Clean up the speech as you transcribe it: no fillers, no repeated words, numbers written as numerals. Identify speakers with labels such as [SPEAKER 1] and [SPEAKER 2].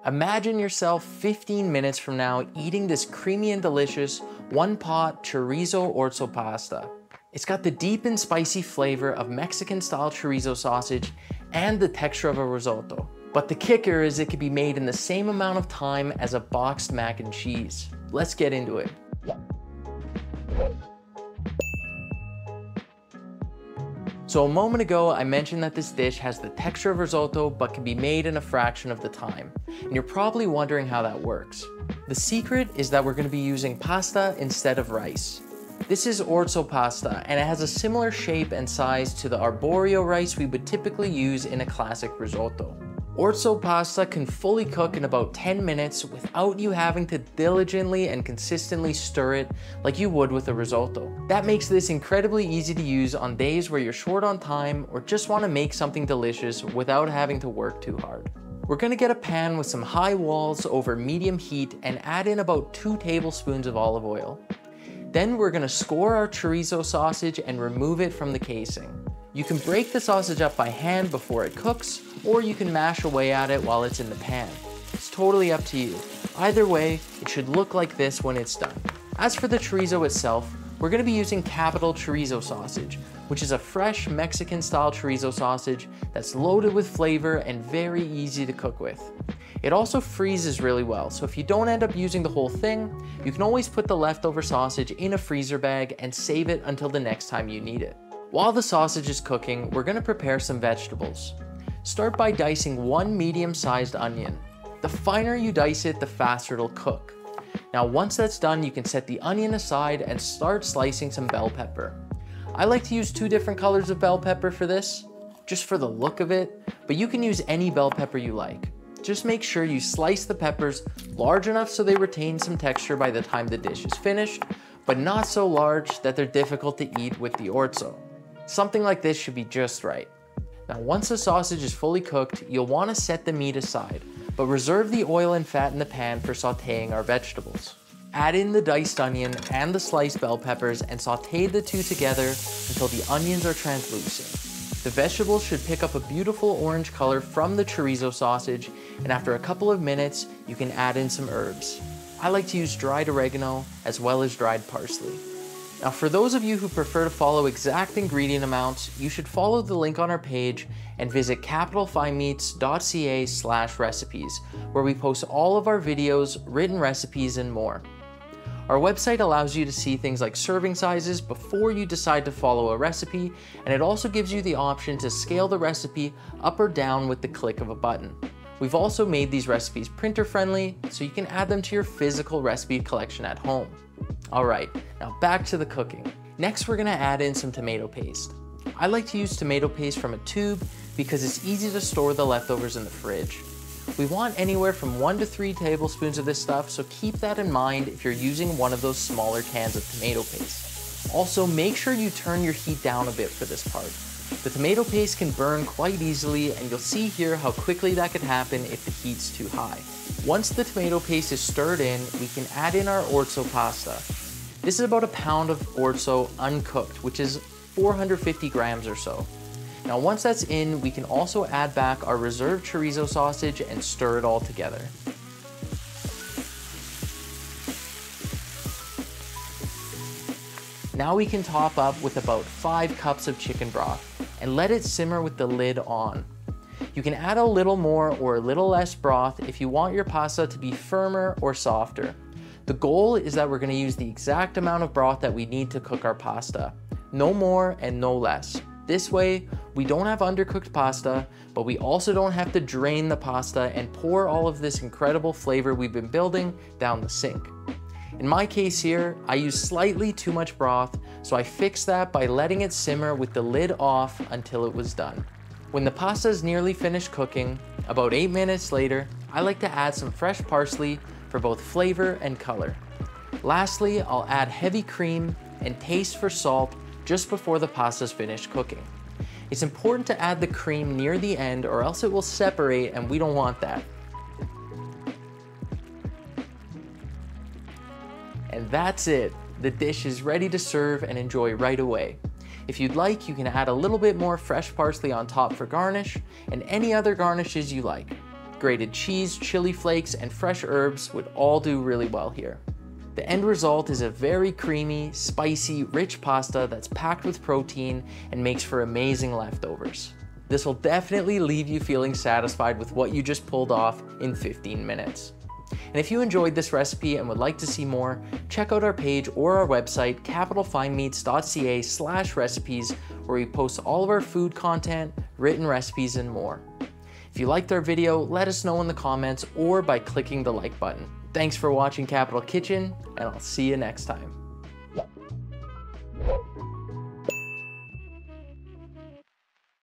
[SPEAKER 1] Imagine yourself 15 minutes from now eating this creamy and delicious one-pot chorizo orzo pasta. It's got the deep and spicy flavor of Mexican-style chorizo sausage and the texture of a risotto. But the kicker is it can be made in the same amount of time as a boxed mac and cheese. Let's get into it. So a moment ago, I mentioned that this dish has the texture of risotto, but can be made in a fraction of the time. And you're probably wondering how that works. The secret is that we're going to be using pasta instead of rice. This is orzo pasta, and it has a similar shape and size to the arborio rice we would typically use in a classic risotto. Orzo pasta can fully cook in about 10 minutes without you having to diligently and consistently stir it like you would with a risotto. That makes this incredibly easy to use on days where you're short on time or just want to make something delicious without having to work too hard. We're going to get a pan with some high walls over medium heat and add in about 2 tablespoons of olive oil. Then we're going to score our chorizo sausage and remove it from the casing. You can break the sausage up by hand before it cooks, or you can mash away at it while it's in the pan. It's totally up to you. Either way, it should look like this when it's done. As for the chorizo itself, we're going to be using Capital Chorizo sausage, which is a fresh Mexican-style chorizo sausage that's loaded with flavor and very easy to cook with. It also freezes really well, so if you don't end up using the whole thing, you can always put the leftover sausage in a freezer bag and save it until the next time you need it. While the sausage is cooking, we're going to prepare some vegetables. Start by dicing 1 medium-sized onion. The finer you dice it, the faster it'll cook. Now once that's done, you can set the onion aside and start slicing some bell pepper. I like to use 2 different colors of bell pepper for this, just for the look of it, but you can use any bell pepper you like. Just make sure you slice the peppers large enough so they retain some texture by the time the dish is finished, but not so large that they're difficult to eat with the orzo. Something like this should be just right. Now once the sausage is fully cooked, you'll want to set the meat aside, but reserve the oil and fat in the pan for sauteing our vegetables. Add in the diced onion and the sliced bell peppers and saute the 2 together until the onions are translucent. The vegetables should pick up a beautiful orange color from the chorizo sausage, and after a couple of minutes, you can add in some herbs. I like to use dried oregano as well as dried parsley. Now for those of you who prefer to follow exact ingredient amounts, you should follow the link on our page and visit capitalfimeats.ca/recipes, where we post all of our videos, written recipes, and more. Our website allows you to see things like serving sizes before you decide to follow a recipe, and it also gives you the option to scale the recipe up or down with the click of a button. We've also made these recipes printer friendly, so you can add them to your physical recipe collection at home. Alright, now back to the cooking. Next we're going to add in some tomato paste. I like to use tomato paste from a tube because it's easy to store the leftovers in the fridge. We want anywhere from 1 to 3 tablespoons of this stuff, so keep that in mind if you're using one of those smaller cans of tomato paste. Also, make sure you turn your heat down a bit for this part. The tomato paste can burn quite easily, and you'll see here how quickly that could happen if the heat's too high. Once the tomato paste is stirred in, we can add in our orzo pasta. This is about 1 pound of orzo uncooked, which is 450 grams or so. Now once that's in, we can also add back our reserved chorizo sausage and stir it all together. Now we can top up with about 5 cups of chicken broth and let it simmer with the lid on. You can add a little more or a little less broth if you want your pasta to be firmer or softer. The goal is that we're going to use the exact amount of broth that we need to cook our pasta. No more and no less. This way, we don't have undercooked pasta, but we also don't have to drain the pasta and pour all of this incredible flavor we've been building down the sink. In my case here, I use slightly too much broth, so I fixed that by letting it simmer with the lid off until it was done. When the pasta is nearly finished cooking, about 8 minutes later, I like to add some fresh parsley for both flavor and color. Lastly, I'll add heavy cream and taste for salt just before the pasta is finished cooking. It's important to add the cream near the end or else it will separate, and we don't want that. And that's it. The dish is ready to serve and enjoy right away. If you'd like, you can add a little bit more fresh parsley on top for garnish, and any other garnishes you like. grated cheese, chili flakes, and fresh herbs would all do really well here. The end result is a very creamy, spicy, rich pasta that's packed with protein and makes for amazing leftovers. This will definitely leave you feeling satisfied with what you just pulled off in 15 minutes. And if you enjoyed this recipe and would like to see more, check out our page or our website, capitalfinemeats.ca/recipes, where we post all of our food content, written recipes, and more. If you liked our video, let us know in the comments or by clicking the like button. Thanks for watching Capital Kitchen, and I'll see you next time.